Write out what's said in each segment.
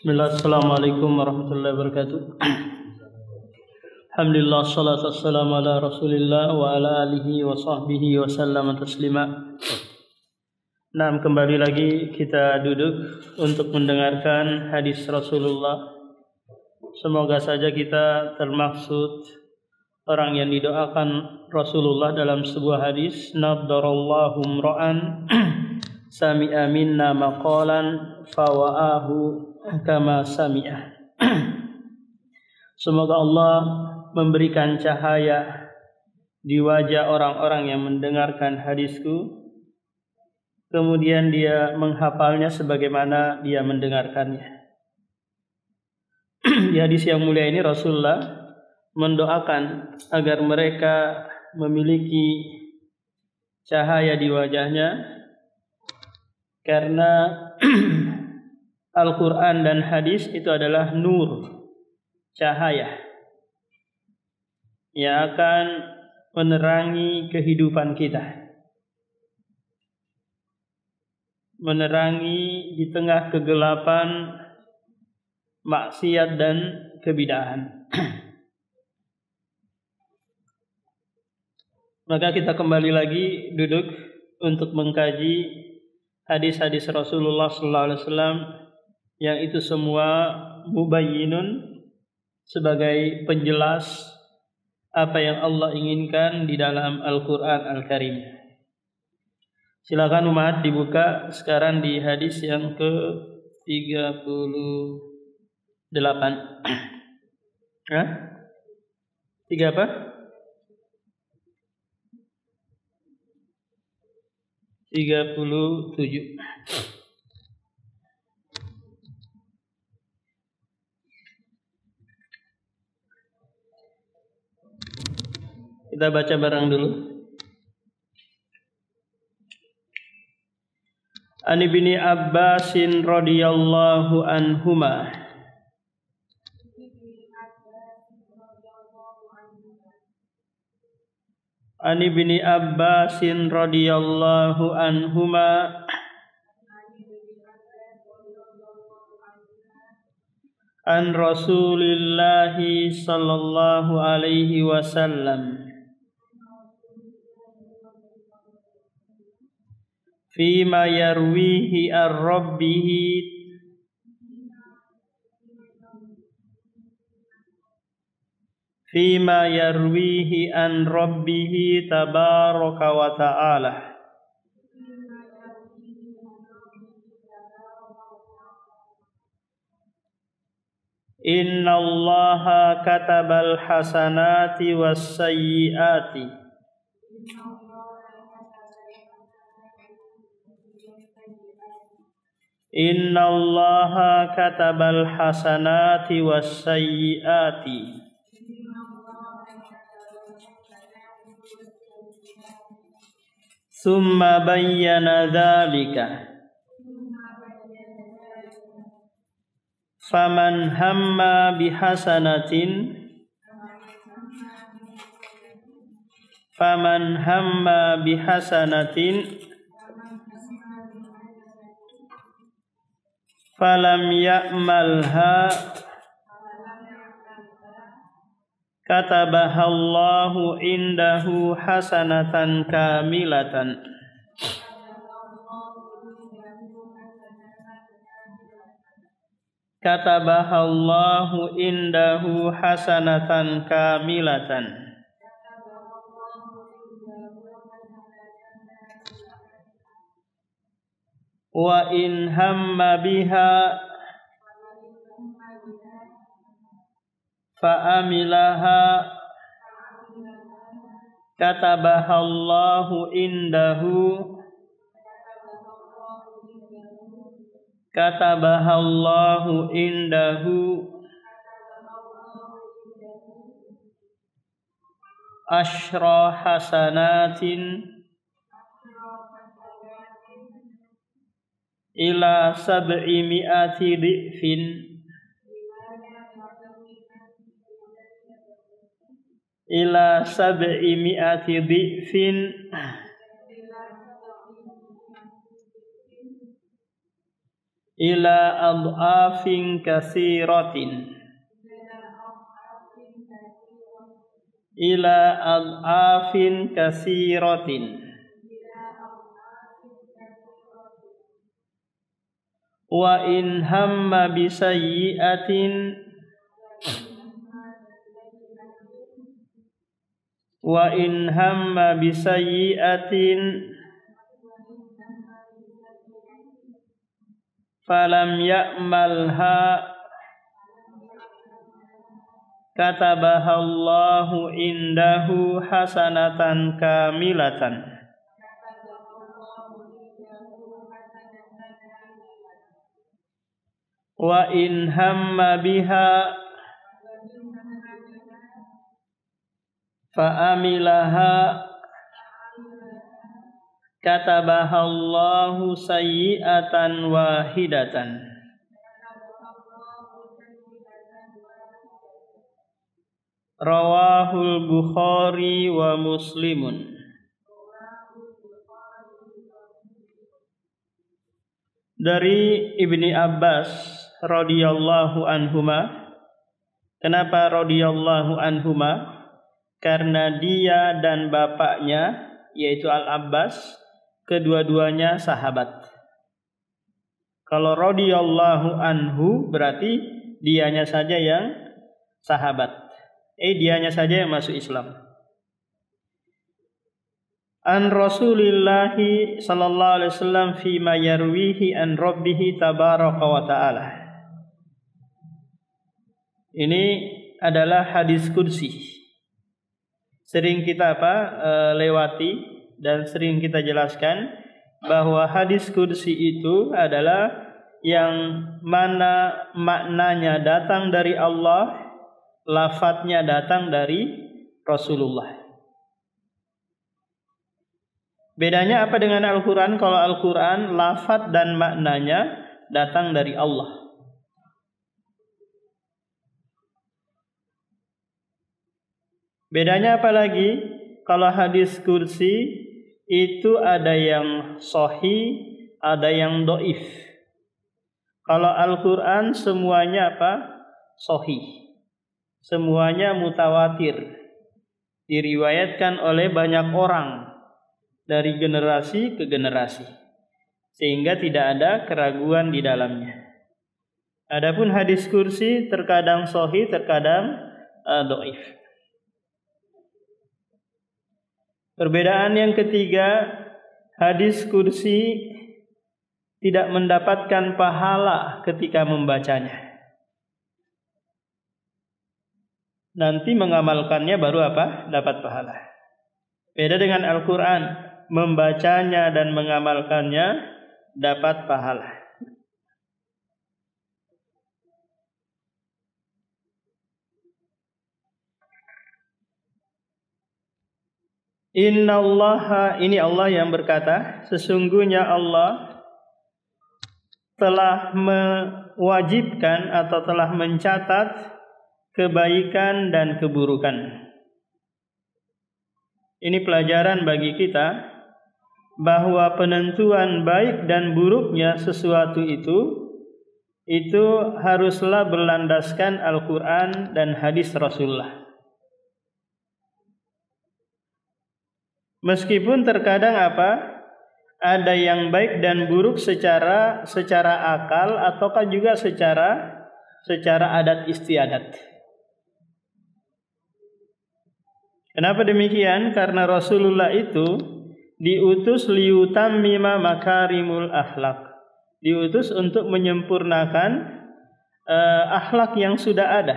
Bismillah, assalamualaikum warahmatullahi wabarakatuh. Alhamdulillah, salatu wassalamu ala rasulillah wa ala alihi wa sahbihi wa sallama taslima. Nah, kembali lagi kita duduk untuk mendengarkan hadis Rasulullah. Semoga saja kita termaksud orang yang didoakan Rasulullah dalam sebuah hadis, naddarallahu mra'an sami'a minna maqalan fawa'ahu kama sami'ah. Semoga Allah memberikan cahaya di wajah orang-orang yang mendengarkan hadisku, kemudian dia menghafalnya sebagaimana dia mendengarkannya. Di hadis yang mulia ini Rasulullah mendoakan agar mereka memiliki cahaya di wajahnya, karena Al-Quran dan hadis itu adalah nur, cahaya yang akan menerangi kehidupan kita, menerangi di tengah kegelapan maksiat dan kebid'ahan. Maka kita kembali lagi duduk untuk mengkaji hadis-hadis Rasulullah SAW yang itu semua mubayyinun, sebagai penjelas apa yang Allah inginkan di dalam Al-Quran Al-Karim. Silakan umat dibuka sekarang di hadis yang ke-38. Hah? 3 apa? 37. Kita baca bareng dulu. An Ibni Abbasin radhiyallahu anhuma. An Ibni Abbasin radhiyallahu anhuma an Rasulillahi sallallahu alaihi wasallam fima yarwihi ar-rabbihi fima yarwihi an rabbihi tabaraka wa ta'ala. Inna Allaha katabal hasanati was sayyiati Inna Allaha katabal hasanati was sayyiati Summa bayyana dhalika faman hamma bihasanatin falam ya'malha katabahallahu indahu hasanatan kamilatan katabahallahu indahu hasanatan kamilatan wa in hamma biha fa'amilaha katabahallahu indahu asyra hasanatin ila sab'i mi'ati dhi'fin dhi'fin. ila adhafin katsiratin ila adhafin katsiratin wa in hamma bisayyi'atin wa in hamma bisayyi'atin falam ya'malha katabahallahu indahu hasanatan kamilatan wa in hamma biha fa'amilaha katabahallahu sayyi'atan wahidatan. Rawahul Bukhari wa Muslimun. Dari Ibni Abbas radhiyallahu anhuma. Kenapa radhiyallahu anhuma? Karena dia dan bapaknya yaitu Al-Abbas kedua-duanya sahabat. Kalau radhiyallahu anhu berarti dianya saja yang sahabat. Dianya saja yang masuk Islam. An Rasulillahi sallallahu alaihi wasallam fi ma yarwihi an rabbih tabaraka wa taala. Ini adalah hadis kursi. Sering kita lewati dan sering kita jelaskan bahwa hadis kursi itu adalah yang mana maknanya datang dari Allah, lafadznya datang dari Rasulullah. Bedanya apa dengan Al-Quran? Kalau Al-Quran lafadz dan maknanya datang dari Allah. Bedanya apa lagi? Kalau hadis kursi itu ada yang sahih, ada yang dhaif. Kalau Al-Quran semuanya sahih. Semuanya mutawatir. Diriwayatkan oleh banyak orang dari generasi ke generasi. Sehingga tidak ada keraguan di dalamnya. Adapun hadis kursi terkadang sahih, terkadang dhaif. Perbedaan yang ketiga, hadis kursi tidak mendapatkan pahala ketika membacanya. Nanti mengamalkannya baru dapat pahala. Beda dengan Al-Quran, membacanya dan mengamalkannya dapat pahala. Innallaha, ini Allah yang berkata, sesungguhnya Allah telah mewajibkan atau telah mencatat kebaikan dan keburukan. Ini pelajaran bagi kita bahwa penentuan baik dan buruknya sesuatu itu haruslah berlandaskan Al-Quran dan hadis Rasulullah. Meskipun terkadang ada yang baik dan buruk secara akal ataukah juga secara adat istiadat. Kenapa demikian? Karena Rasulullah itu diutus liyutammima makarimul akhlak. Diutus untuk menyempurnakan akhlak yang sudah ada.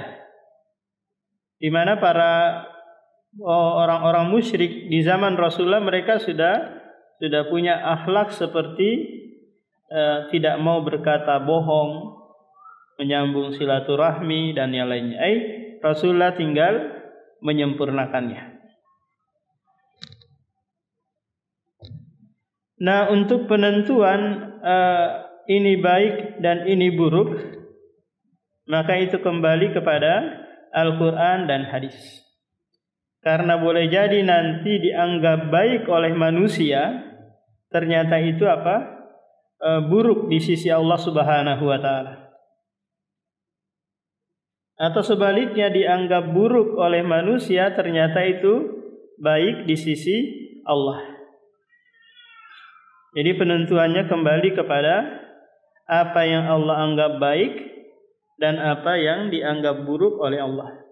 Di mana para orang-orang musyrik di zaman Rasulullah mereka sudah punya akhlak seperti tidak mau berkata bohong, menyambung silaturahmi dan yang lainnya. Rasulullah tinggal menyempurnakannya. Nah, untuk penentuan ini baik dan ini buruk, maka itu kembali kepada Al-Quran dan hadis. Karena boleh jadi nanti dianggap baik oleh manusia, ternyata itu buruk di sisi Allah Subhanahu wa taala. Atau sebaliknya dianggap buruk oleh manusia, ternyata itu baik di sisi Allah. Jadi penentuannya kembali kepada apa yang Allah anggap baik dan apa yang dianggap buruk oleh Allah.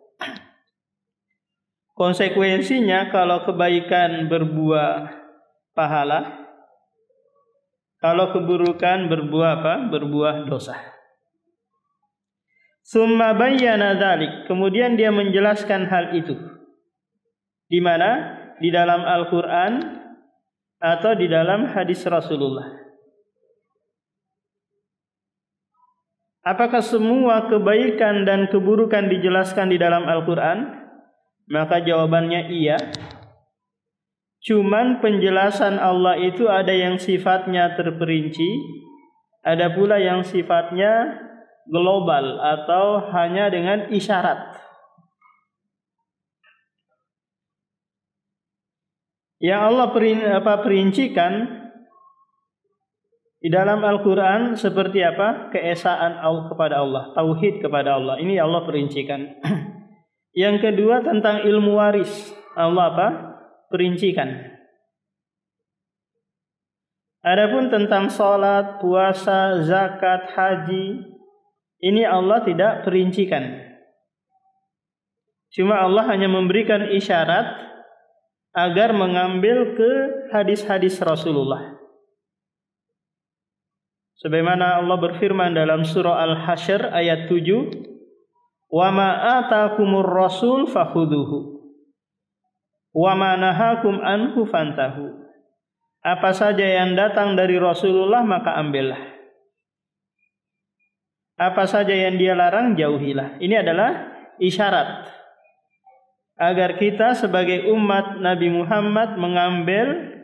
Konsekuensinya kalau kebaikan berbuah pahala, kalau keburukan berbuah apa? Berbuah dosa. Summa bayyana dzalik, kemudian dia menjelaskan hal itu. Di mana? Di dalam Al-Qur'an atau di dalam hadis Rasulullah. Apakah semua kebaikan dan keburukan dijelaskan di dalam Al-Qur'an? Maka jawabannya iya. Cuman penjelasan Allah itu ada yang sifatnya terperinci, ada pula yang sifatnya global atau hanya dengan isyarat. Yang Allah perincikan di dalam Al-Quran seperti apa? Keesaan Allah kepada Allah, tauhid kepada Allah. Ini Allah perincikan. Yang kedua tentang ilmu waris, Allah apa? Perincikan. Adapun tentang salat, puasa, zakat, haji, ini Allah tidak perincikan. Cuma Allah hanya memberikan isyarat agar mengambil ke hadis-hadis Rasulullah. Sebagaimana Allah berfirman dalam surah Al-Hasyr ayat 7, "Wa ma atakumur rasul fakhuduhu wa ma nahakum anhu fantahu." Apa saja yang datang dari Rasulullah maka ambillah. Apa saja yang dia larang jauhilah. Ini adalah isyarat agar kita sebagai umat Nabi Muhammad mengambil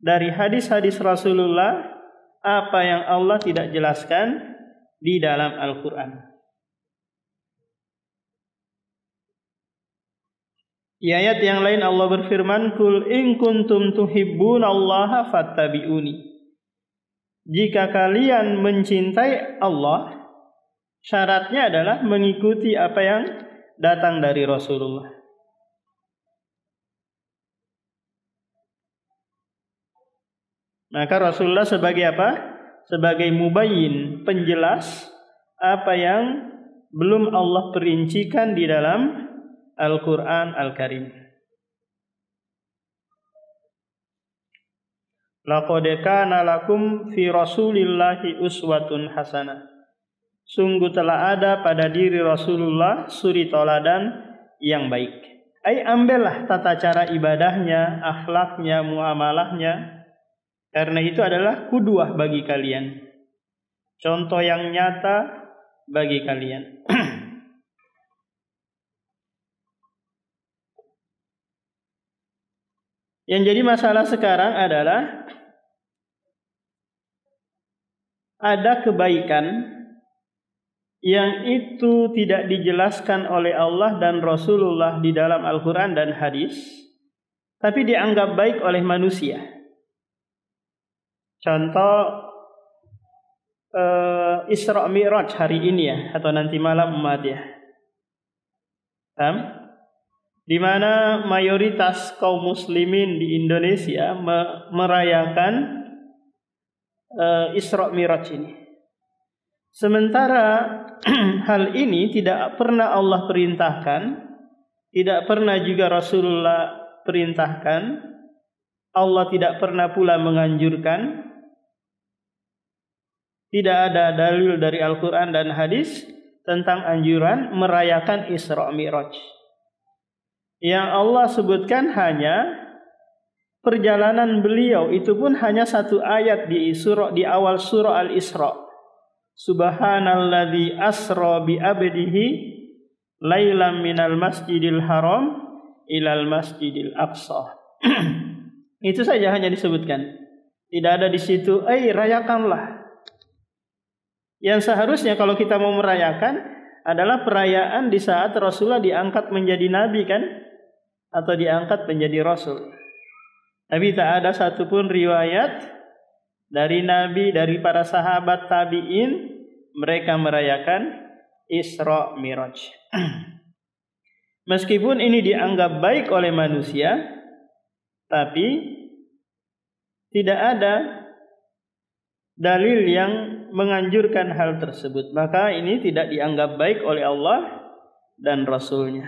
dari hadis-hadis Rasulullah apa yang Allah tidak jelaskan di dalam Al-Quran. Di ayat yang lain Allah berfirman, "Qul in kuntum tuhibbunallaha fattabi'uni." Jika kalian mencintai Allah, syaratnya adalah mengikuti apa yang datang dari Rasulullah. Maka Rasulullah sebagai apa? Sebagai mubayyin, penjelas apa yang belum Allah perincikan di dalam Al-Quran Al-Karim. Laqad kana lakum fi Rasulillahi uswatun hasanah. Sungguh telah ada pada diri Rasulullah suri toladan yang baik. Ambillah tata cara ibadahnya, akhlaknya, muamalahnya. Karena itu adalah qudwah bagi kalian. Contoh yang nyata bagi kalian. Yang jadi masalah sekarang adalah ada kebaikan yang itu tidak dijelaskan oleh Allah dan Rasulullah di dalam Al-Quran dan hadis, tapi dianggap baik oleh manusia. Contoh Isra Mi'raj hari ini ya, atau nanti malam umat ya. Di mana mayoritas kaum muslimin di Indonesia merayakan Isra Mi'raj ini. Sementara hal ini tidak pernah Allah perintahkan, tidak pernah juga Rasulullah perintahkan, Allah tidak pernah pula menganjurkan. Tidak ada dalil dari Al-Quran dan hadis tentang anjuran merayakan Isra Mi'raj. Yang Allah sebutkan hanya perjalanan beliau, itu pun hanya satu ayat di awal surah Al-Isra. Subhanalladzi asra bi abdihi lailam minal masjidil haram ilal masjidil aqsa. Itu saja hanya disebutkan. Tidak ada di situ, rayakanlah. Yang seharusnya kalau kita mau merayakan adalah perayaan di saat Rasulullah diangkat menjadi nabi kan? Atau diangkat menjadi rasul. Tapi tak ada satupun riwayat dari Nabi, dari para sahabat tabi'in, mereka merayakan Isra Miraj. Meskipun ini dianggap baik oleh manusia, tapi tidak ada dalil yang menganjurkan hal tersebut. Maka ini tidak dianggap baik oleh Allah dan Rasulnya.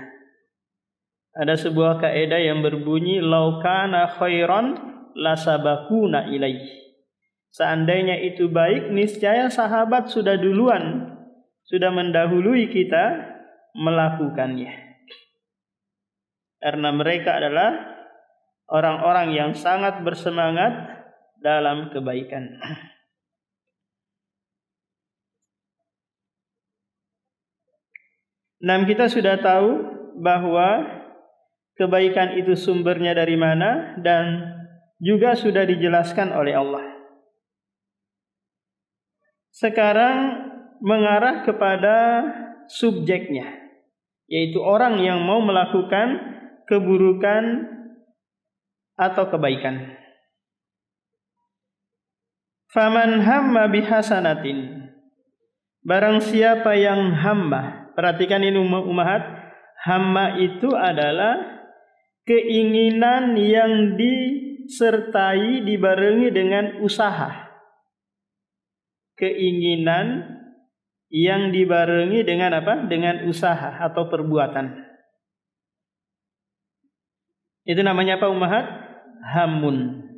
Ada sebuah kaidah yang berbunyi, "Lau kana khairan lasabakuna ilaih." Seandainya itu baik, niscaya sahabat sudah duluan, sudah mendahului kita melakukannya. Karena mereka adalah orang-orang yang sangat bersemangat dalam kebaikan. Nah, kita sudah tahu bahwa kebaikan itu sumbernya dari mana dan juga sudah dijelaskan oleh Allah. Sekarang mengarah kepada subjeknya, yaitu orang yang mau melakukan keburukan atau kebaikan. Faman hamma bihasanatin, barang siapa yang hamma. Perhatikan ini ummahat, hamma itu adalah keinginan yang disertai dibarengi dengan usaha. Keinginan yang dibarengi dengan apa? Dengan usaha atau perbuatan. Itu namanya apa ummahat? Hamun.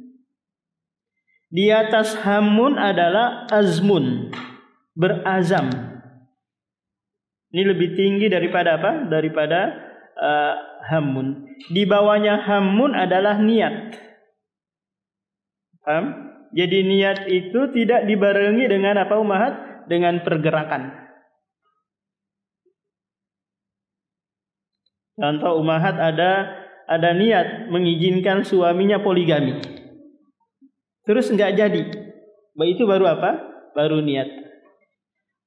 Di atas hamun adalah azmun, berazam. Ini lebih tinggi daripada apa? Daripada hamun. Di bawahnya hamun adalah niat. Paham? Jadi niat itu tidak dibarengi dengan apa ummahat? Dengan pergerakan. Contoh ummahat, ada niat mengizinkan suaminya poligami, terus nggak jadi, itu baru apa? Baru niat.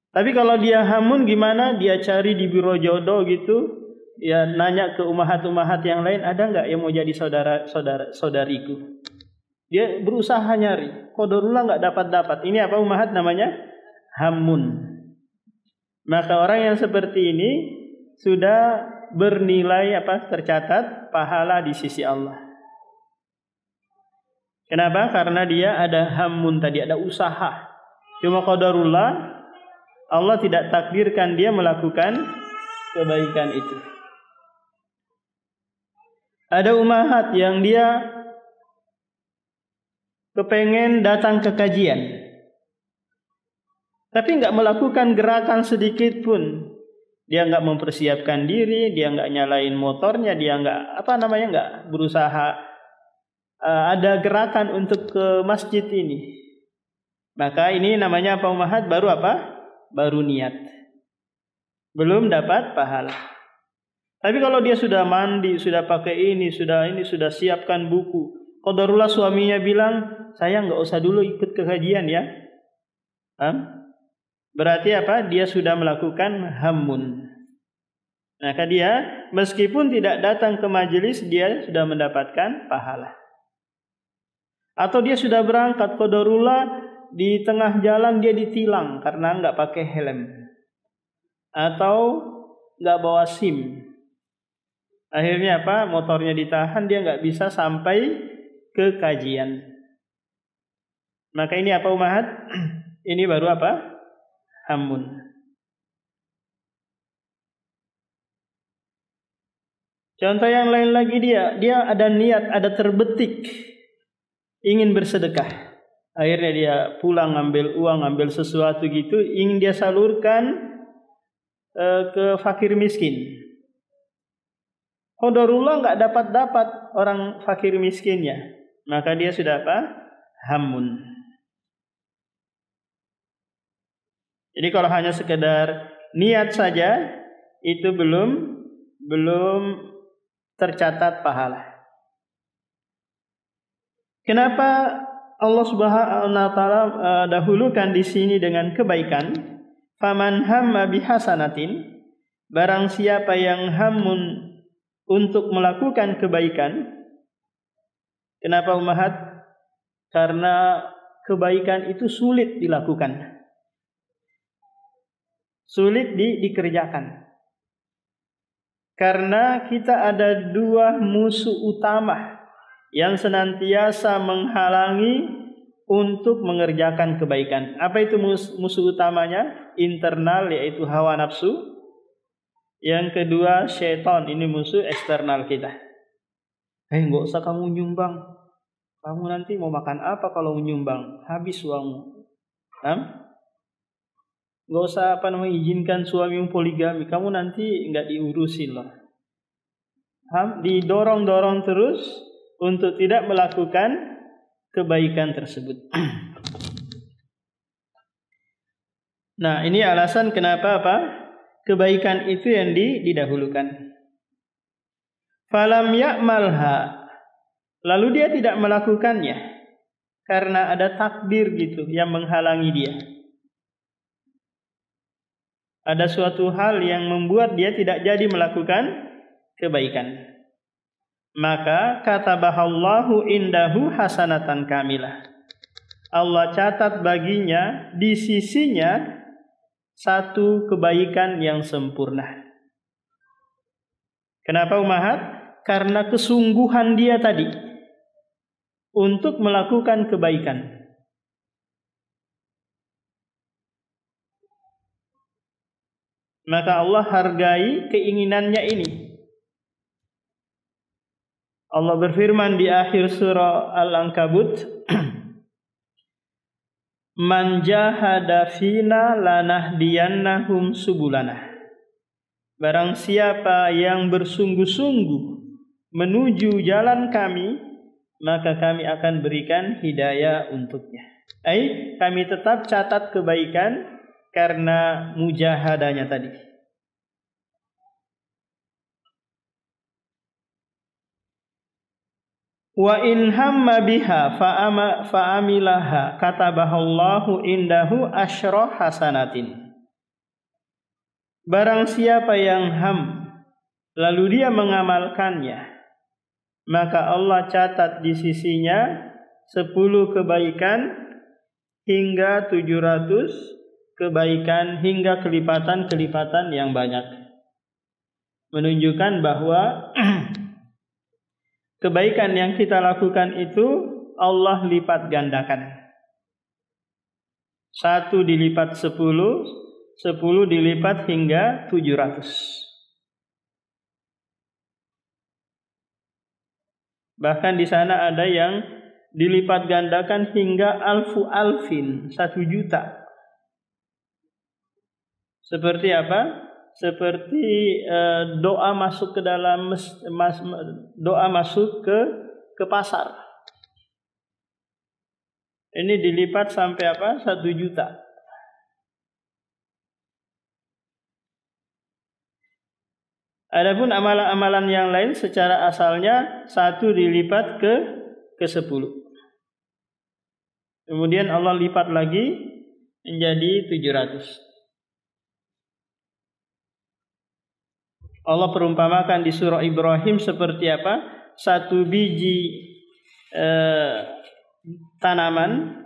Tapi kalau dia hamun gimana? Dia cari di biro jodoh gitu, ya nanya ke ummahat-ummahat yang lain, ada nggak yang mau jadi saudariku? Dia berusaha nyari, qadarullah nggak dapat. Ini apa ummahat namanya? Hamun. Maka orang yang seperti ini sudah bernilai apa? Tercatat pahala di sisi Allah. Kenapa? Karena dia ada hamun tadi, ada usaha. Cuma qadarullah, Allah tidak takdirkan dia melakukan kebaikan itu. Ada ummahat yang dia kepengen datang ke kajian, tapi nggak melakukan gerakan sedikit pun. Dia nggak mempersiapkan diri, dia nggak nyalain motornya, dia nggak berusaha ada gerakan untuk ke masjid ini. Maka ini namanya apa ummahat? Baru apa? Baru niat. Belum dapat pahala. Tapi kalau dia sudah mandi, sudah pakai ini, sudah siapkan buku. Qadarullah suaminya bilang, saya nggak usah dulu ikut ke kajian ya. Berarti apa? Dia sudah melakukan hamun. Maka dia meskipun tidak datang ke majelis, dia sudah mendapatkan pahala. Atau dia sudah berangkat, qadarullah di tengah jalan dia ditilang karena nggak pakai helm atau nggak bawa SIM. Akhirnya apa? Motornya ditahan, dia nggak bisa sampai ke kajian. Maka ini apa ummahat? Ini baru apa? Hamun. Contoh yang lain lagi, dia ada niat, ada terbetik ingin bersedekah. Akhirnya dia pulang ngambil uang, ngambil sesuatu gitu, ingin dia salurkan ke fakir miskin. Qadarullah nggak dapat orang fakir miskinnya, maka dia sudah apa? Hamun. Jadi kalau hanya sekedar niat saja itu belum tercatat pahala. Kenapa Allah Subhanahu wa taala dahulukan di sini dengan kebaikan? Faman hamma bihasanatin, barang siapa yang hamun untuk melakukan kebaikan. Kenapa ummahat? Karena kebaikan itu sulit dilakukan, sulit dikerjakan. Karena kita ada dua musuh utama yang senantiasa menghalangi untuk mengerjakan kebaikan. Apa itu musuh utamanya? Internal, yaitu hawa nafsu. Yang kedua syaitan, ini musuh eksternal kita. Nggak usah kamu nyumbang. Kamu nanti mau makan apa kalau menyumbang? Habis uangmu. Nggak usah izinkan suamimu poligami. Kamu nanti nggak diurusin lah. Didorong-dorong terus untuk tidak melakukan kebaikan tersebut. Nah, ini alasan kenapa kebaikan itu yang didahulukan. Falam ya'malha, lalu dia tidak melakukannya karena ada takdir gitu yang menghalangi dia. Ada suatu hal yang membuat dia tidak jadi melakukan kebaikan. Maka katabahallahu indahu hasanatan kamilah. Allah catat baginya di sisinya satu kebaikan yang sempurna. Kenapa umahat? Karena kesungguhan dia tadi untuk melakukan kebaikan. Maka Allah hargai keinginannya ini. Allah berfirman di akhir surah Al-Ankabut, Man jahada fina lanahdiyannahum subulana. Barang siapa yang bersungguh-sungguh menuju jalan kami, maka kami akan berikan hidayah untuknya. Kami tetap catat kebaikan karena mujahadanya tadi. Wa in hamma biha fa'amilaha katabahallahu indahu asyra hasanatin. Barang siapa yang lalu dia mengamalkannya, maka Allah catat di sisinya 10 kebaikan hingga 700 kebaikan hingga kelipatan-kelipatan yang banyak. Menunjukkan bahwa kebaikan yang kita lakukan itu Allah lipat gandakan. 1 dilipat 10, 10 dilipat hingga 700. Bahkan di sana ada yang dilipat gandakan hingga alfin, 1 juta. Seperti apa? Seperti doa masuk ke dalam doa masuk ke pasar. Ini dilipat sampai 1 juta. Adapun amalan-amalan yang lain secara asalnya 1 dilipat ke 10. Kemudian Allah lipat lagi menjadi 700. Allah perumpamakan di surah Ibrahim seperti apa? 1 biji tanaman,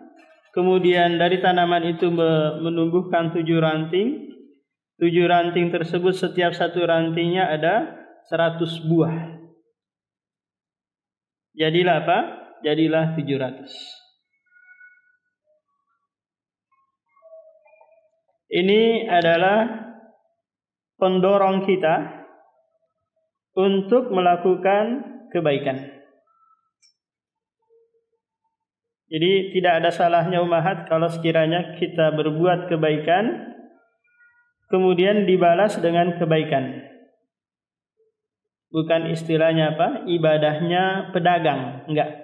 kemudian dari tanaman itu menumbuhkan 7 ranting. 7 ranting tersebut setiap 1 rantingnya ada 100 buah. Jadilah apa? Jadilah 700. Ini adalah pendorong kita untuk melakukan kebaikan. Jadi tidak ada salahnya umahat kalau sekiranya kita berbuat kebaikan kemudian dibalas dengan kebaikan. Bukan istilahnya ibadahnya pedagang, enggak.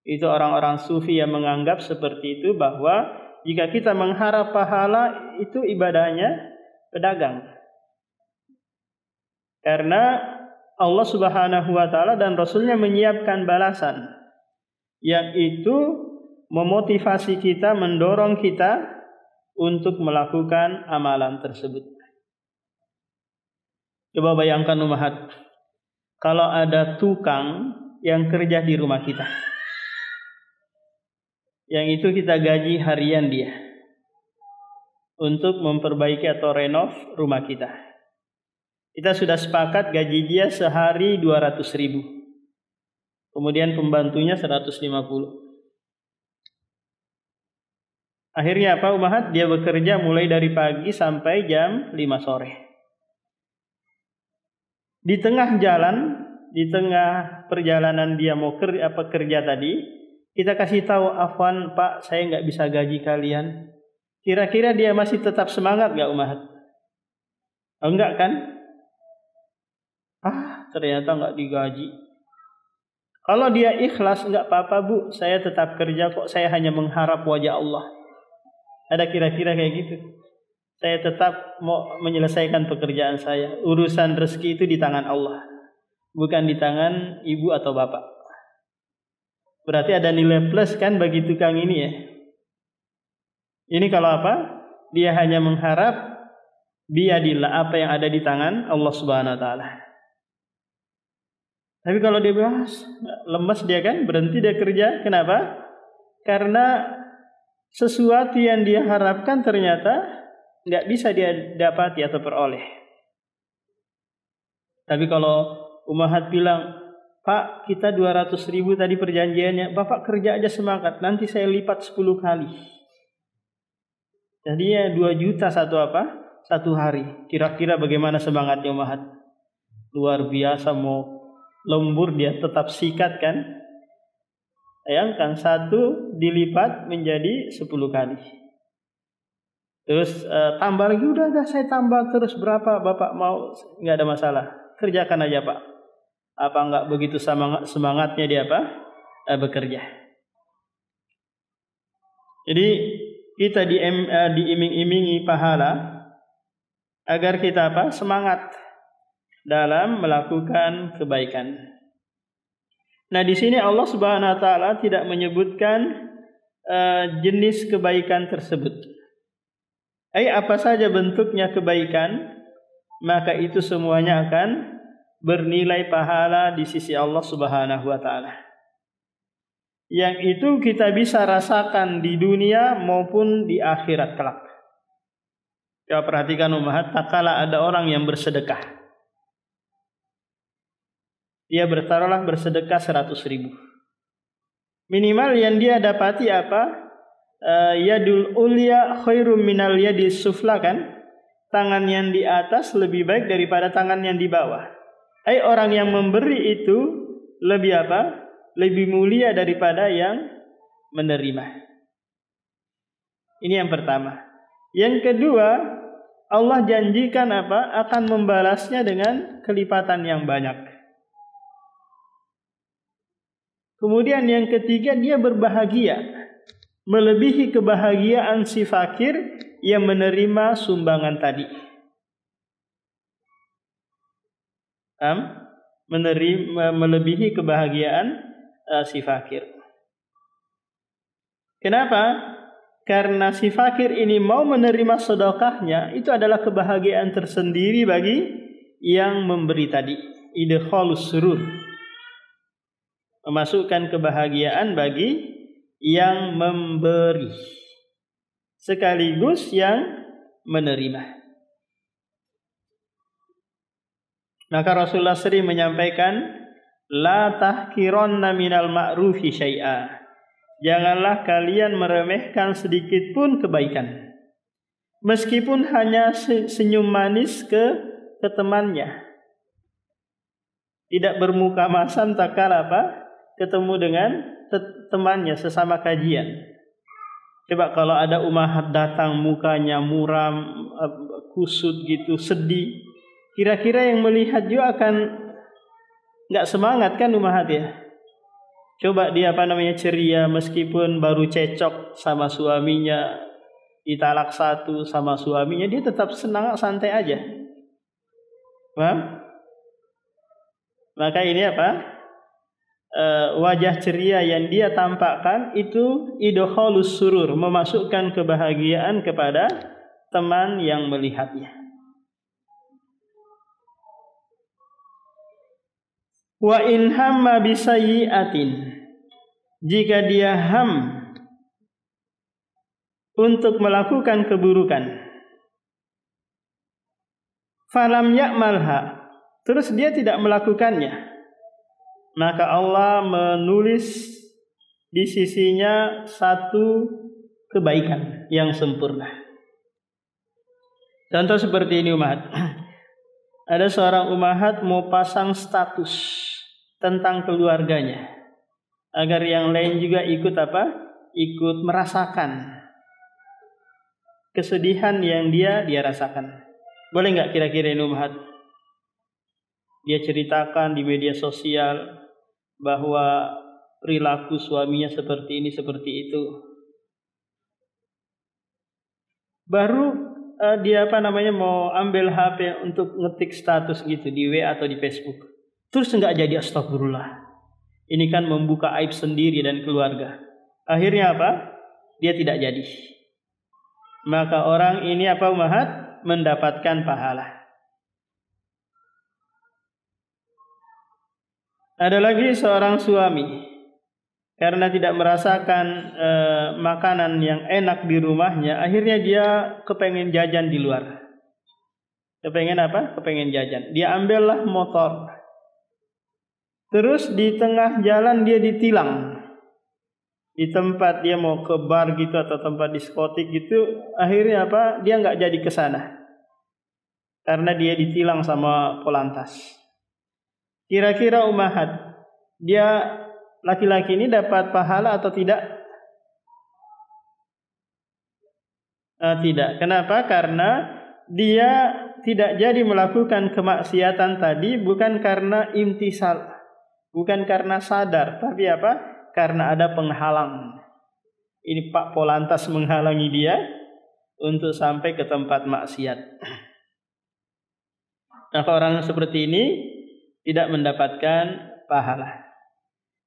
Itu orang-orang sufi yang menganggap seperti itu, bahwa jika kita mengharap pahala itu ibadahnya pedagang. Karena Allah Subhanahu wa taala dan Rasulnya menyiapkan balasan yang itu memotivasi kita, mendorong kita untuk melakukan amalan tersebut. Coba bayangkan umahat, kalau ada tukang yang kerja di rumah kita. yang itu kita gaji harian dia untuk memperbaiki atau renov rumah kita. Kita sudah sepakat gaji dia sehari 200.000. Kemudian pembantunya 150. Akhirnya apa Umahat? Dia bekerja mulai dari pagi sampai jam 5 sore. Di tengah jalan, di tengah perjalanan dia mau kerja tadi, kita kasih tahu, "Afwan Pak, saya nggak bisa gaji kalian." Kira-kira dia masih tetap semangat nggak Umahat? Oh, enggak kan? Ternyata nggak digaji. Kalau dia ikhlas, nggak apa-apa Bu, saya tetap kerja kok, saya hanya mengharap wajah Allah. Ada kira-kira kayak gitu. Saya tetap mau menyelesaikan pekerjaan saya. Urusan rezeki itu di tangan Allah, bukan di tangan ibu atau bapak. Berarti ada nilai plus kan bagi tukang ini ya. Ini kalau apa? Dia hanya mengharap biadillah, apa yang ada di tangan Allah Subhanahu wa taala. Tapi kalau dia bahas lemes dia kan, berhenti dia kerja. Kenapa? Karena sesuatu yang dia harapkan ternyata nggak bisa dia dapati atau peroleh. Tapi kalau Umahat bilang, "Pak, kita 200.000 tadi perjanjiannya, Bapak kerja aja semangat, nanti saya lipat 10 kali." Jadi ya 2 juta satu hari. Kira-kira bagaimana semangatnya Umahat? Luar biasa, mau lembur dia tetap sikat kan. Bayangkan 1 dilipat menjadi 10 kali. Terus tambah lagi, udah saya tambah terus berapa Bapak mau, nggak ada masalah. Kerjakan aja Pak. Apa nggak begitu semangatnya dia bekerja. Jadi kita diiming-imingi pahala agar kita semangat dalam melakukan kebaikan. Nah, di sini Allah Subhanahu wa taala tidak menyebutkan jenis kebaikan tersebut. Apa saja bentuknya kebaikan, maka itu semuanya akan bernilai pahala di sisi Allah Subhanahu wa taala. Yang itu kita bisa rasakan di dunia maupun di akhirat kelak. Coba perhatikan Umahat, tak kala ada orang yang bersedekah. Dia bersedekah 100.000. Minimal yang dia dapati apa? Yadul ulya khairum minal yadis sufla kan? Tangan yang di atas lebih baik daripada tangan yang di bawah. Orang yang memberi itu lebih apa? Lebih mulia daripada yang menerima. Ini yang pertama. Yang kedua, Allah janjikan apa? Akan membalasnya dengan kelipatan yang banyak. Kemudian yang ketiga, dia berbahagia, melebihi kebahagiaan si fakir yang menerima sumbangan tadi. Melebihi kebahagiaan si fakir. Kenapa? Karena si fakir ini mau menerima sedekahnya, itu adalah kebahagiaan tersendiri bagi yang memberi tadi. Idkhalus surur, memasukkan kebahagiaan bagi yang memberi sekaligus yang menerima. Maka Rasulullah sering menyampaikan, la tahkiranna minal ma'rufi syai'a. Janganlah kalian meremehkan sedikit pun kebaikan, meskipun hanya senyum manis ke temannya. Tidak bermuka masam tak kala ketemu dengan temannya sesama kajian. Coba kalau ada Umahat datang mukanya muram, kusut gitu, sedih, kira-kira yang melihat juga akan nggak semangat kan Umahat ya? Coba dia ceria meskipun baru cecok sama suaminya, ditalak 1 sama suaminya, dia tetap senang, santai aja. Paham? Maka ini wajah ceria yang dia tampakkan itu idkhalus surur, memasukkan kebahagiaan kepada teman yang melihatnya. Wa in hamma bisayyi'atin, jika dia untuk melakukan keburukan. Falam ya'malha, terus dia tidak melakukannya, maka Allah menulis di sisinya satu kebaikan yang sempurna. Contoh seperti ini umat. Ada seorang umahat mau pasang status tentang keluarganya, agar yang lain juga ikut apa? Ikut merasakan kesedihan yang dia rasakan. Boleh nggak kira-kira ini umahat? Dia ceritakan di media sosial bahwa perilaku suaminya seperti ini, seperti itu. Baru dia mau ambil HP untuk ngetik status gitu di WA atau di Facebook. Terus nggak jadi, astagfirullah. Ini kan membuka aib sendiri dan keluarga. Akhirnya apa? Dia tidak jadi. Maka orang ini umahat? Mendapatkan pahala. Ada lagi seorang suami, karena tidak merasakan makanan yang enak di rumahnya, akhirnya dia kepengen jajan di luar. Kepengen apa? Kepengen jajan. Dia ambillah motor. Terus di tengah jalan dia ditilang. Di tempat dia mau ke bar gitu atau tempat diskotik gitu, akhirnya apa? Dia nggak jadi ke sana. Karena dia ditilang sama polantas. Kira-kira umahat, dia laki-laki ini dapat pahala atau tidak? Tidak. Kenapa? Karena dia tidak jadi melakukan kemaksiatan tadi bukan karena imtisal, bukan karena sadar, tapi apa? Karena ada penghalang. Ini Pak Polantas menghalangi dia untuk sampai ke tempat maksiat. Nah, orang seperti ini tidak mendapatkan pahala.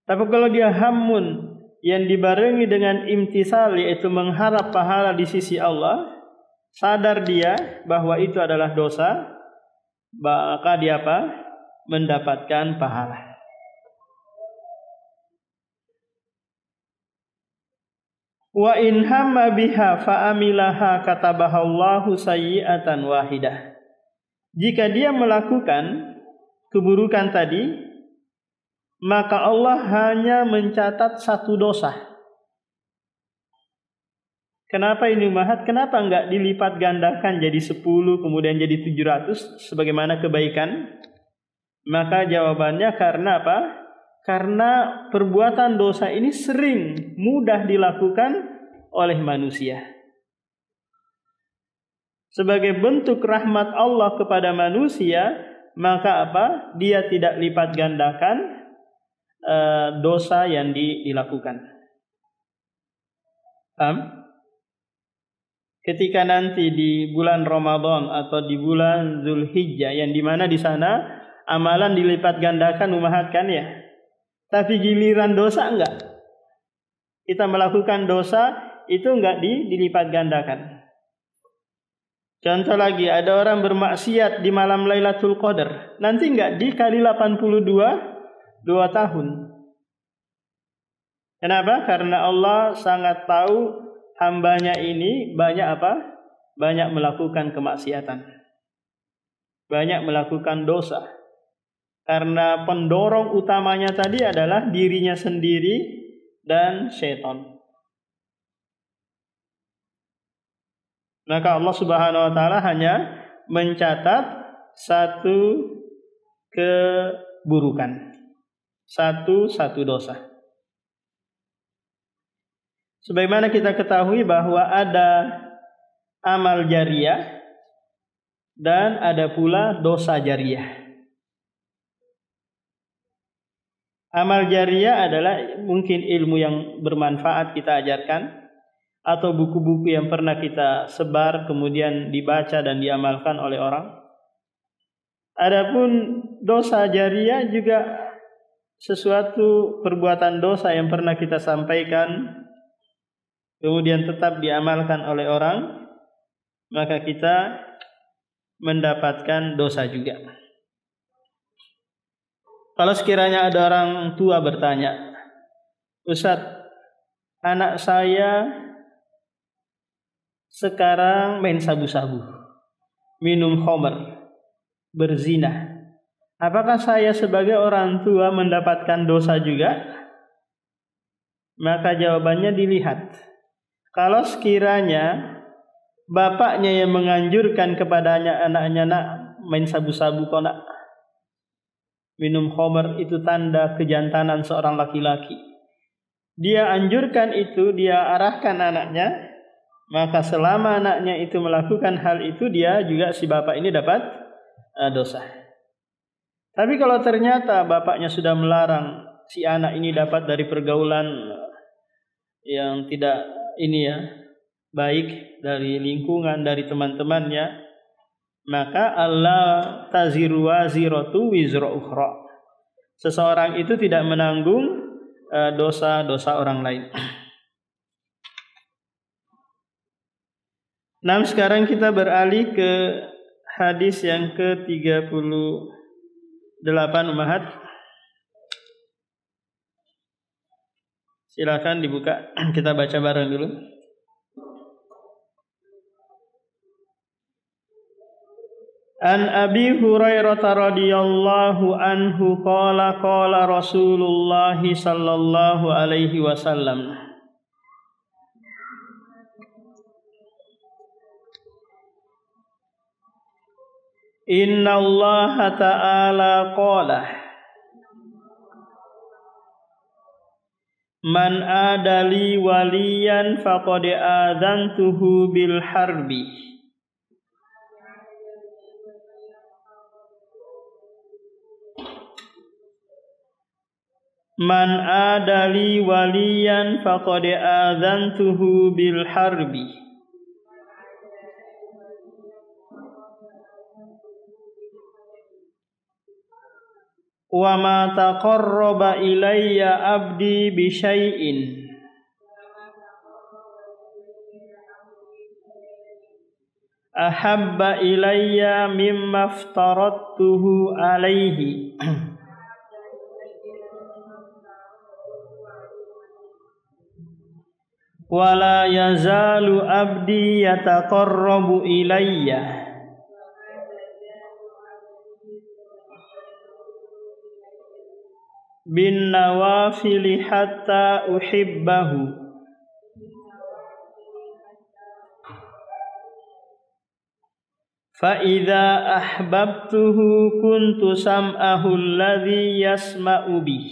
Tapi kalau dia hammun yang dibarengi dengan imtisal, yaitu mengharap pahala di sisi Allah, sadar dia bahwa itu adalah dosa, maka dia apa? Mendapatkan pahala. Wa in hamma biha fa amilaha katabahallahu sayyi'atan wahidah. Jika dia melakukan keburukan tadi, maka Allah hanya mencatat satu dosa. Kenapa ini umahat? Kenapa enggak dilipat gandakan jadi 10 kemudian jadi 700 sebagaimana kebaikan? Maka jawabannya karena apa? Karena perbuatan dosa ini sering mudah dilakukan oleh manusia. Sebagai bentuk rahmat Allah kepada manusia, maka apa? Dia tidak lipat gandakan dosa yang dilakukan. Paham? Ketika nanti di bulan Ramadan atau di bulan Zulhijjah, yang dimana di sana amalan dilipat gandakan umahat kan ya. Tapi giliran dosa enggak. Kita melakukan dosa itu enggak dilipat gandakan. Contoh lagi, ada orang bermaksiat di malam Lailatul Qadar. Nanti enggak dikali 82 2 tahun. Kenapa? Karena Allah sangat tahu hambanya ini banyak apa? Banyak melakukan kemaksiatan. Banyak melakukan dosa. Karena pendorong utamanya tadi adalah dirinya sendiri dan syaitan. Maka Allah Subhanahu wa taala hanya mencatat satu keburukan. Satu dosa. Sebagaimana kita ketahui bahwa ada amal jariyah dan ada pula dosa jariyah. Amal jariyah adalah mungkin ilmu yang bermanfaat kita ajarkan, atau buku-buku yang pernah kita sebar kemudian dibaca dan diamalkan oleh orang. Adapun dosa jariyah juga sesuatu perbuatan dosa yang pernah kita sampaikan kemudian tetap diamalkan oleh orang, maka kita mendapatkan dosa juga. Kalau sekiranya ada orang tua bertanya, Ustaz, anak saya sekarang main sabu-sabu, minum khamr, berzina. Apakah saya sebagai orang tua mendapatkan dosa juga? Maka jawabannya dilihat. Kalau sekiranya bapaknya yang menganjurkan kepadanya anaknya, nak main sabu-sabu kok nak, minum khamr itu tanda kejantanan seorang laki-laki. Dia anjurkan itu, dia arahkan anaknya, maka selama anaknya itu melakukan hal itu, dia juga si bapak ini dapat dosa. Tapi kalau ternyata bapaknya sudah melarang si anak ini dapat dari pergaulan yang tidak baik, dari lingkungan, dari teman-temannya, maka Allah taziru waziratu wizra ukhra. Seseorang itu tidak menanggung dosa-dosa orang lain. Nah, sekarang kita beralih ke hadis yang ke-38 Ummahat. Silakan dibuka, kita baca bareng dulu. An Abi Hurairah radhiyallahu anhu qala qala Rasulullah sallallahu alaihi wasallam, Inna Allah ta'ala qala Man adali waliyan faqad adantuhu bil harbi. Man adali waliyan faqad adantuhu bil harbi. Wa ma taqarraba ilayya abdi bi syai'in ahabba ilayya mimma aftaradtuhu alaihi wa la yazalu abdi yataqarrabu ilayya bin nawafili hatta uhibbahu. Fa idza ahbabtuhu kuntu sam'ahu alladhi yasma'u bih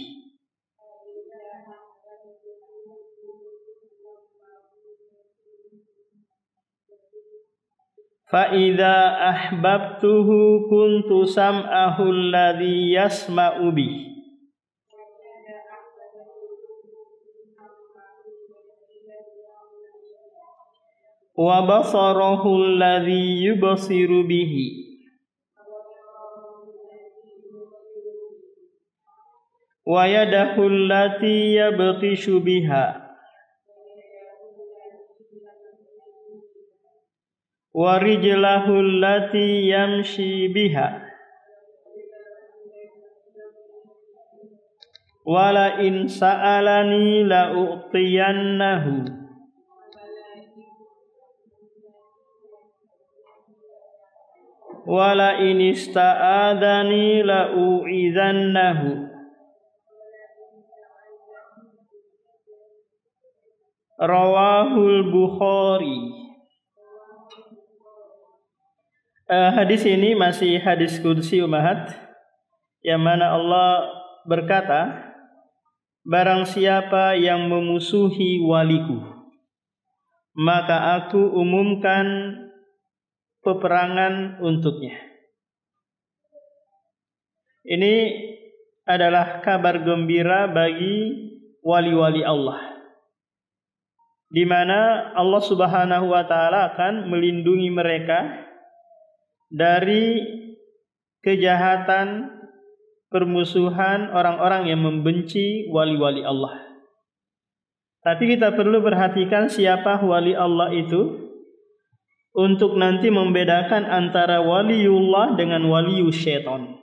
fa idza ahbabtuhu kuntu sam'ahu alladhi yasma'u bih wa basarahu alladhi yubsiru bihi wa yadahu allati yabtishu biha wa rijlahu allati yamshi biha wa la in sa'alani la u'tiyannahu wala in ista'adani la u'idhannahu. Rawahul Bukhari. Hadis ini masih hadis qudsi Ummahat, yang mana Allah berkata, barang siapa yang memusuhi waliku, maka aku umumkan peperangan untuknya. Ini adalah kabar gembira bagi wali-wali Allah, di mana Allah Subhanahu wa taala akan melindungi mereka dari kejahatan permusuhan orang-orang yang membenci wali-wali Allah. Tapi kita perlu perhatikan siapa wali Allah itu, untuk nanti membedakan antara waliullah dengan waliyu syaitan.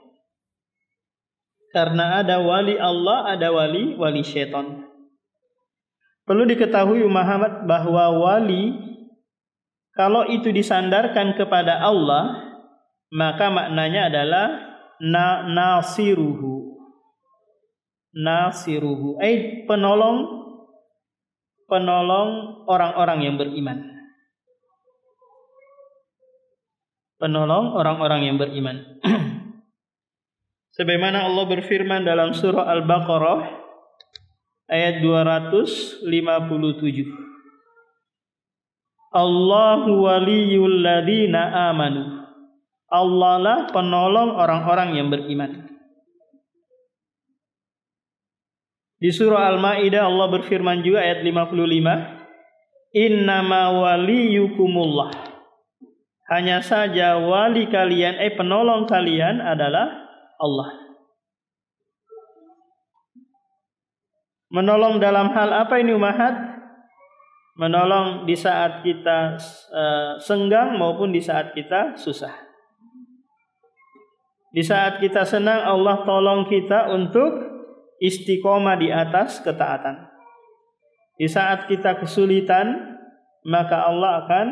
Karena ada wali Allah, ada wali syaitan. Perlu diketahui Muhammad bahwa wali, Kalau itu disandarkan kepada Allah, maka maknanya adalah nasiruhu. Nasiruhu, penolong orang-orang yang beriman. Penolong orang-orang yang beriman. Sebagaimana Allah berfirman dalam surah Al-Baqarah ayat 257. Allahu waliyul ladzina amanu. Allah lah penolong orang-orang yang beriman. Di surah Al-Maidah Allah berfirman juga ayat 55. Innama waliyukumullah. Hanya saja wali kalian, penolong kalian adalah Allah. Menolong dalam hal apa ini umahat? Menolong di saat kita senggang maupun di saat kita susah. Di saat kita senang, Allah tolong kita untuk istiqomah di atas ketaatan. Di saat kita kesulitan, maka Allah akan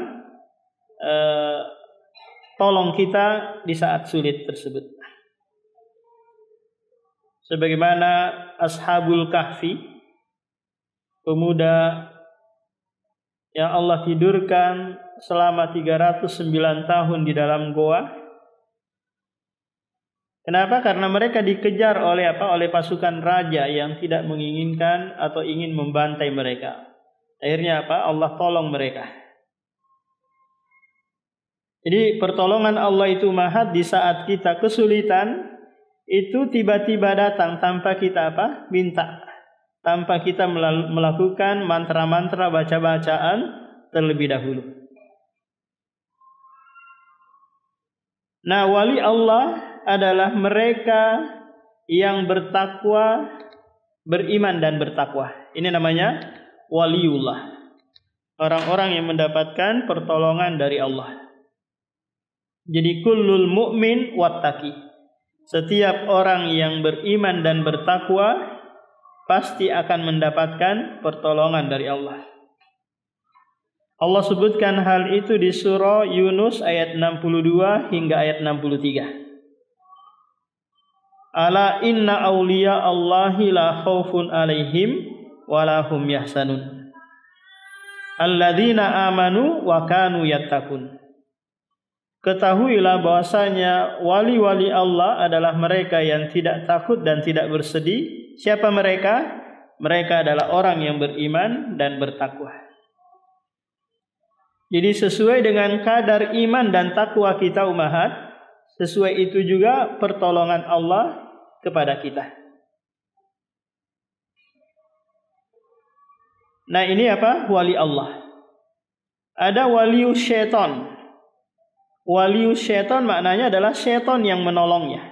tolong kita di saat sulit tersebut. Sebagaimana Ashabul Kahfi, pemuda yang Allah tidurkan selama 309 tahun di dalam goa. Kenapa? Karena mereka dikejar oleh oleh pasukan raja yang tidak menginginkan atau ingin membantai mereka. Akhirnya Allah tolong mereka. Jadi pertolongan Allah itu mahat di saat kita kesulitan, itu tiba-tiba datang tanpa kita minta, tanpa kita melakukan mantra-mantra baca-bacaan terlebih dahulu. Nah, wali Allah adalah mereka yang bertakwa, beriman dan bertakwa. Ini namanya waliullah. Orang-orang yang mendapatkan pertolongan dari Allah. Jadi kullul mu'min wattaqi. Setiap orang yang beriman dan bertakwa pasti akan mendapatkan pertolongan dari Allah. Allah sebutkan hal itu di surah Yunus ayat 62 hingga ayat 63. Ala inna awliya Allahi la khaufun alaihim wa la hum yahzanun. Alladzina amanu wa kanu yattaqun. Ketahuilah bahwasanya wali-wali Allah adalah mereka yang tidak takut dan tidak bersedih. Siapa mereka? Mereka adalah orang yang beriman dan bertakwa. Jadi sesuai dengan kadar iman dan takwa kita umahat, sesuai itu juga pertolongan Allah kepada kita. Nah, ini wali Allah. Ada waliu syaitan. Walius syaitan maknanya adalah syaitan yang menolongnya.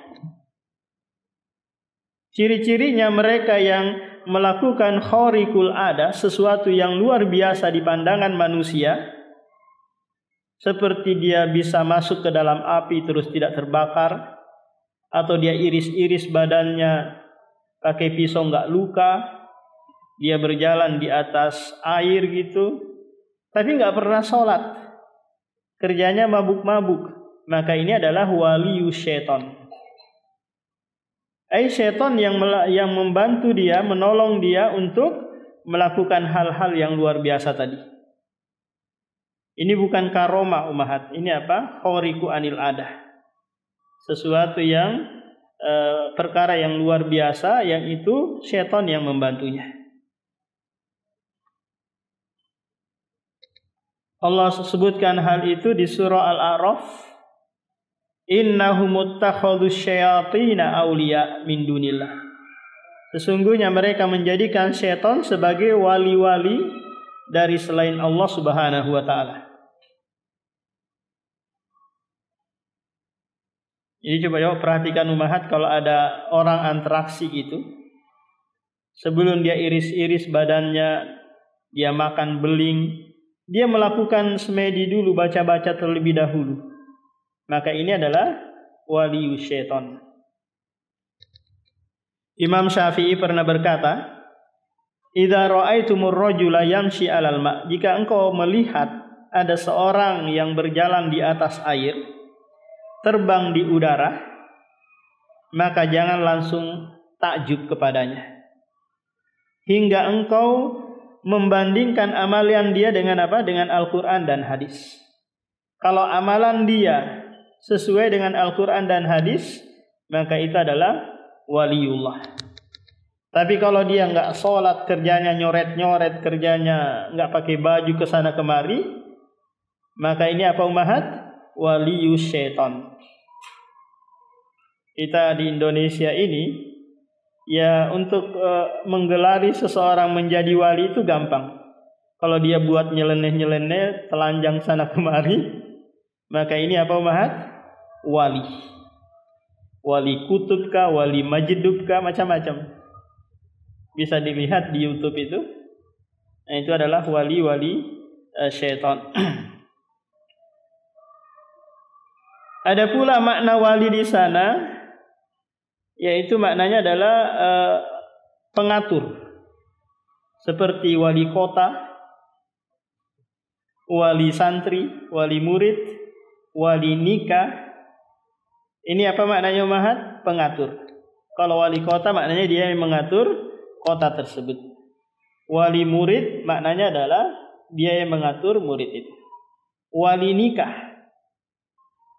Ciri-cirinya mereka yang melakukan khariqul ada, sesuatu yang luar biasa di pandangan manusia, seperti dia bisa masuk ke dalam api terus tidak terbakar, atau dia iris-iris badannya pakai pisau nggak luka, dia berjalan di atas air gitu, tapi nggak pernah sholat. Kerjanya mabuk-mabuk, maka ini adalah walius syaitan. Syaitan yang membantu dia, menolong dia untuk melakukan hal-hal yang luar biasa tadi. Ini bukan karomah umahat, ini khariqu anil adah. Sesuatu yang perkara yang luar biasa, yang itu syaitan yang membantunya. Allah sebutkan hal itu di surah Al-A'raf. Innahum muttakhadhus syayatina awliya min dunillah. Sesungguhnya mereka menjadikan syaitan sebagai wali-wali dari selain Allah Subhanahu wa taala. Jadi coba perhatikan umahat, kalau ada orang anteraksi gitu, sebelum dia iris-iris badannya, dia makan beling, dia melakukan semedi dulu, baca-baca terlebih dahulu. Maka ini adalah walius syaitan. Imam Syafi'i pernah berkata, "Idza ra'aitumur rajula yamshi 'alal ma'." Jika engkau melihat ada seorang yang berjalan di atas air, terbang di udara, maka jangan langsung takjub kepadanya, hingga engkau membandingkan amalan dia dengan apa? Dengan Al-Quran dan hadis. Kalau amalan dia sesuai dengan Al-Quran dan hadis, maka itu adalah waliullah. Tapi kalau dia nggak sholat, kerjanya nyoret-nyoret, kerjanya nggak pakai baju ke sana kemari, maka ini apa umahat? Walius syaitan. Kita di Indonesia ini, ya untuk menggelari seseorang menjadi wali itu gampang. Kalau dia buat nyeleneh-nyeleneh, telanjang sana kemari, maka ini apa umahat? Wali. Wali kutub kah, wali majdub kah, macam-macam. Bisa dilihat di YouTube itu. Nah, itu adalah wali-wali syaitan. Ada pula makna wali di sana, yaitu maknanya adalah pengatur. Seperti wali kota, wali santri, wali murid, wali nikah. Ini apa maknanya umahat? Pengatur. Kalau wali kota maknanya dia yang mengatur kota tersebut. Wali murid maknanya adalah dia yang mengatur murid itu. Wali nikah,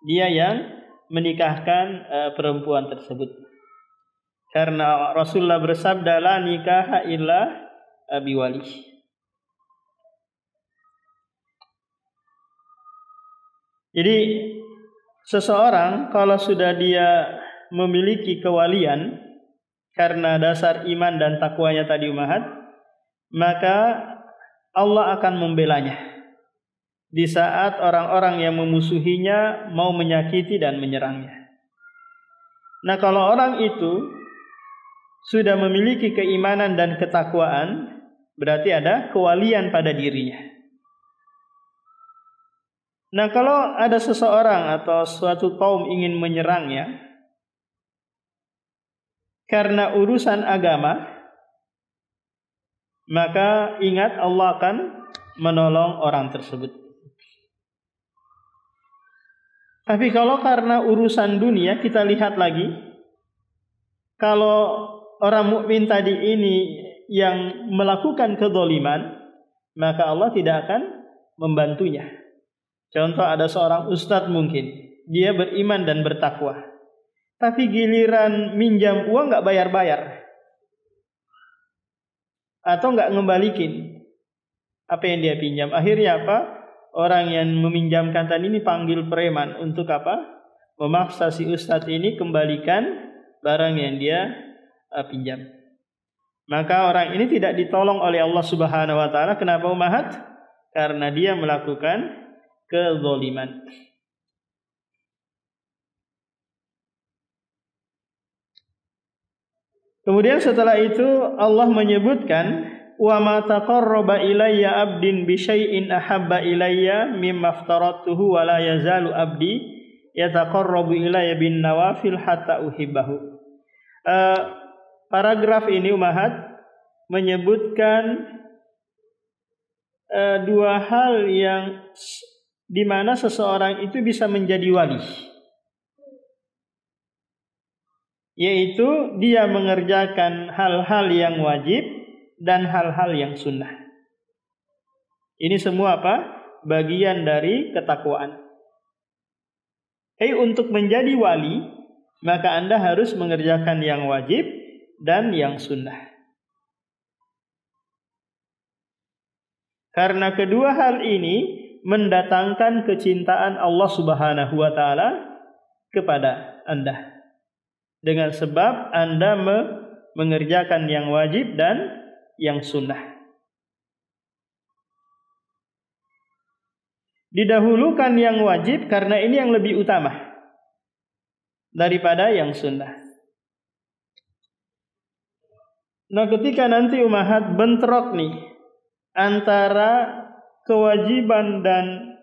dia yang menikahkan perempuan tersebut. Karena Rasulullah bersabda, la nikaha illa biwali. Jadi seseorang kalau sudah dia memiliki kewalian karena dasar iman dan takwanya tadi umahat, maka Allah akan membelanya di saat orang-orang yang memusuhinya mau menyakiti dan menyerangnya. Nah, kalau orang itu sudah memiliki keimanan dan ketakwaan, berarti ada kewalian pada dirinya. Nah, kalau ada seseorang atau suatu kaum ingin menyerangnya karena urusan agama, maka ingat Allah akan menolong orang tersebut. Tapi kalau karena urusan dunia, kita lihat lagi, kalau orang mukmin tadi ini yang melakukan kedzaliman, maka Allah tidak akan membantunya. Contoh, ada seorang ustadz mungkin, dia beriman dan bertakwa, tapi giliran minjam uang nggak bayar-bayar, atau nggak ngembalikin apa yang dia pinjam. Akhirnya apa? Orang yang meminjamkan tadi ini panggil preman untuk apa? Memaksa si ustadz ini kembalikan barang yang dia pinjam. Maka orang ini tidak ditolong oleh Allah Subhanahu wa taala. Kenapa umahat? Karena dia melakukan kezaliman. Kemudian setelah itu Allah menyebutkan, wa ma taqarraba ilayya abdin bi syai'in ahabba ilayya mimma aftaratuhu wa la yazalu abdi yataqarrabu ilayya bin nawafil hatta uhibbahu. Paragraf ini umahat menyebutkan dua hal yang di mana seseorang itu bisa menjadi wali, yaitu dia mengerjakan hal-hal yang wajib dan hal-hal yang sunnah. Ini semua apa? Bagian dari ketakwaan. Untuk menjadi wali, maka Anda harus mengerjakan yang wajib dan yang sunnah. Karena kedua hal ini mendatangkan kecintaan Allah Subhanahu wa taala kepada Anda. Dengan sebab Anda mengerjakan yang wajib dan yang sunnah. Didahulukan yang wajib karena ini yang lebih utama daripada yang sunnah. Nah, ketika nanti umahat bentrok nih antara kewajiban dan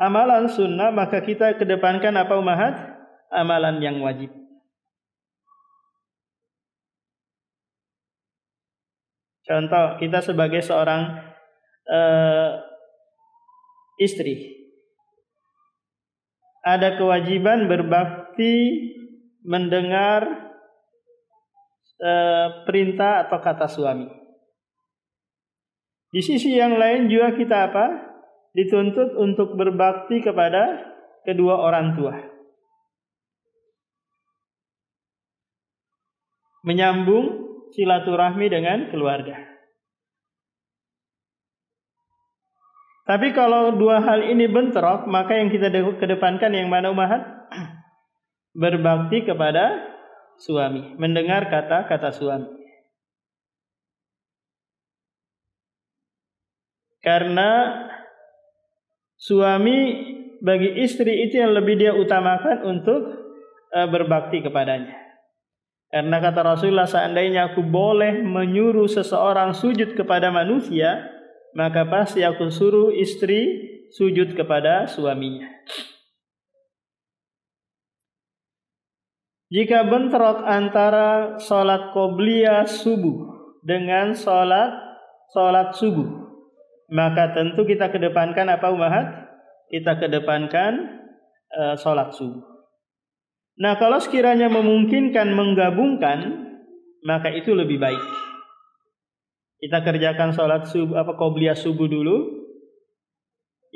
amalan sunnah, maka kita kedepankan apa umahat? Amalan yang wajib. Contoh, kita sebagai seorang istri. Ada kewajiban berbakti mendengar perintah atau kata suami. Di sisi yang lain juga kita dituntut untuk berbakti kepada kedua orang tua. Menyambung silaturahmi dengan keluarga. Tapi kalau dua hal ini bentrok, maka yang kita kedepankan yang mana ummahat? Berbakti kepada suami, mendengar kata-kata suami. Karena suami bagi istri itu yang lebih dia utamakan untuk berbakti kepadanya. Karena kata Rasulullah, seandainya aku boleh menyuruh seseorang sujud kepada manusia, maka pasti aku suruh istri sujud kepada suaminya. Jika bentrok antara sholat qobliyah subuh dengan sholat subuh, maka tentu kita kedepankan apa ummahat? Kita kedepankan sholat subuh. Nah, kalau sekiranya memungkinkan menggabungkan, maka itu lebih baik. Kita kerjakan sholat subuh qobliyah subuh dulu,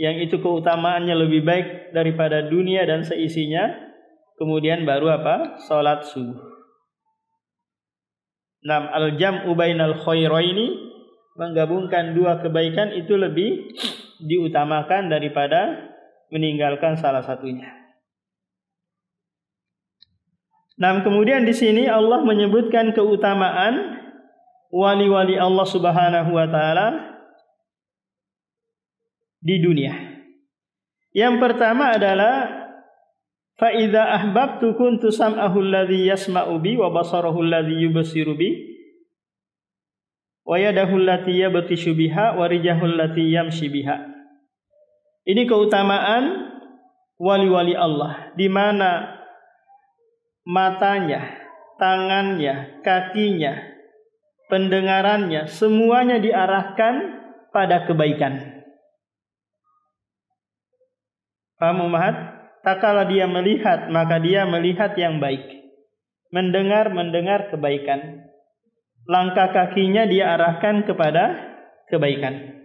yang itu keutamaannya lebih baik daripada dunia dan seisinya. Kemudian baru sholat subuh. Al-jam'u bainal khairaini, menggabungkan dua kebaikan itu lebih diutamakan daripada meninggalkan salah satunya. Kemudian di sini Allah menyebutkan keutamaan wali-wali Allah Subhanahu wa taala di dunia. Yang pertama adalah fa idza ahbabtu kuntu sam'ahu alladhi yasma'u bi wa basarahu alladhi yubsiru bi wa yadahu allati yabtishu biha wa rijahu allati yamshi biha. Ini keutamaan wali-wali Allah, di mana matanya, tangannya, kakinya, pendengarannya semuanya diarahkan pada kebaikan. Paham ummahat? Tak kala dia melihat, maka dia melihat yang baik. Mendengar kebaikan. Langkah kakinya dia arahkan kepada kebaikan.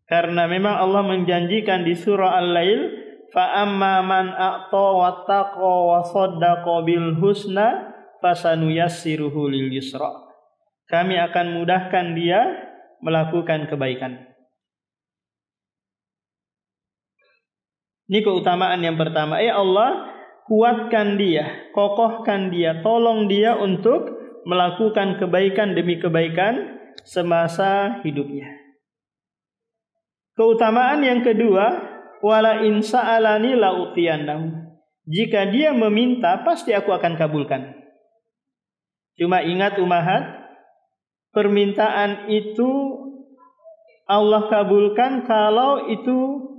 Karena memang Allah menjanjikan di surah Al-Lail, fa amma man a'ta wattaqa wa saddaqa bil husna fasanuyassiruhu lil yusra. Kami akan mudahkan dia melakukan kebaikan. Ini keutamaan yang pertama. Ya Allah, kuatkan dia, kokohkan dia, tolong dia untuk melakukan kebaikan demi kebaikan semasa hidupnya. Keutamaan yang kedua, wala in sa'alani la'utiyannahu. Jika dia meminta, pasti aku akan kabulkan. Cuma ingat ummahat, permintaan itu Allah kabulkan kalau itu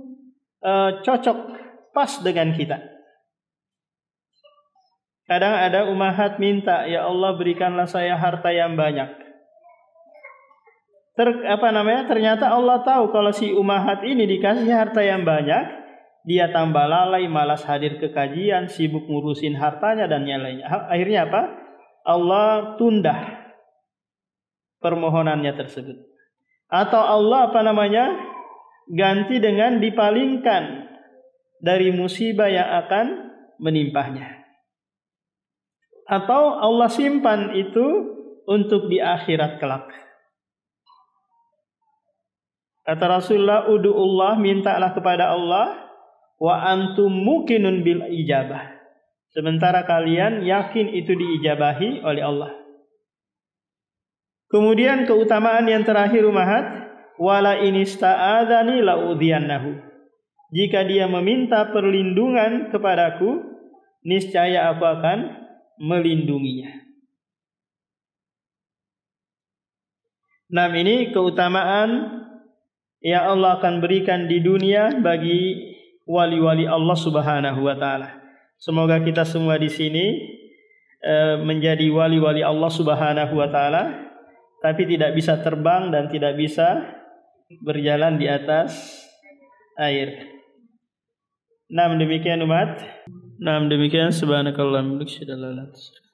cocok, pas dengan kita. Kadang ada ummahat minta, ya Allah berikanlah saya harta yang banyak. Ternyata Allah tahu kalau si ummahat ini dikasih harta yang banyak, dia tambah lalai, malas hadir ke kajian, sibuk ngurusin hartanya dan yang lainnya. Akhirnya apa? Allah tunda permohonannya tersebut. Atau Allah ganti dengan dipalingkan dari musibah yang akan menimpahnya. Atau Allah simpan itu untuk di akhirat kelak. Kata Rasulullah, udu'ullah, mintalah kepada Allah, wa antum muqinun bil ijabah. Sementara kalian yakin itu diijabahi oleh Allah. Kemudian keutamaan yang terakhir ummahat, wala inista'adzani la'udhiyannahu. Jika dia meminta perlindungan kepadaku, niscaya aku akan melindunginya. Ini keutamaan yang Allah akan berikan di dunia bagi wali-wali Allah Subhanahu wa taala. Semoga kita semua di sini menjadi wali-wali Allah Subhanahu wa taala, tapi tidak bisa terbang dan tidak bisa berjalan di atas air. Demikian umat. Demikian subhanakallahumma wa bihamdika.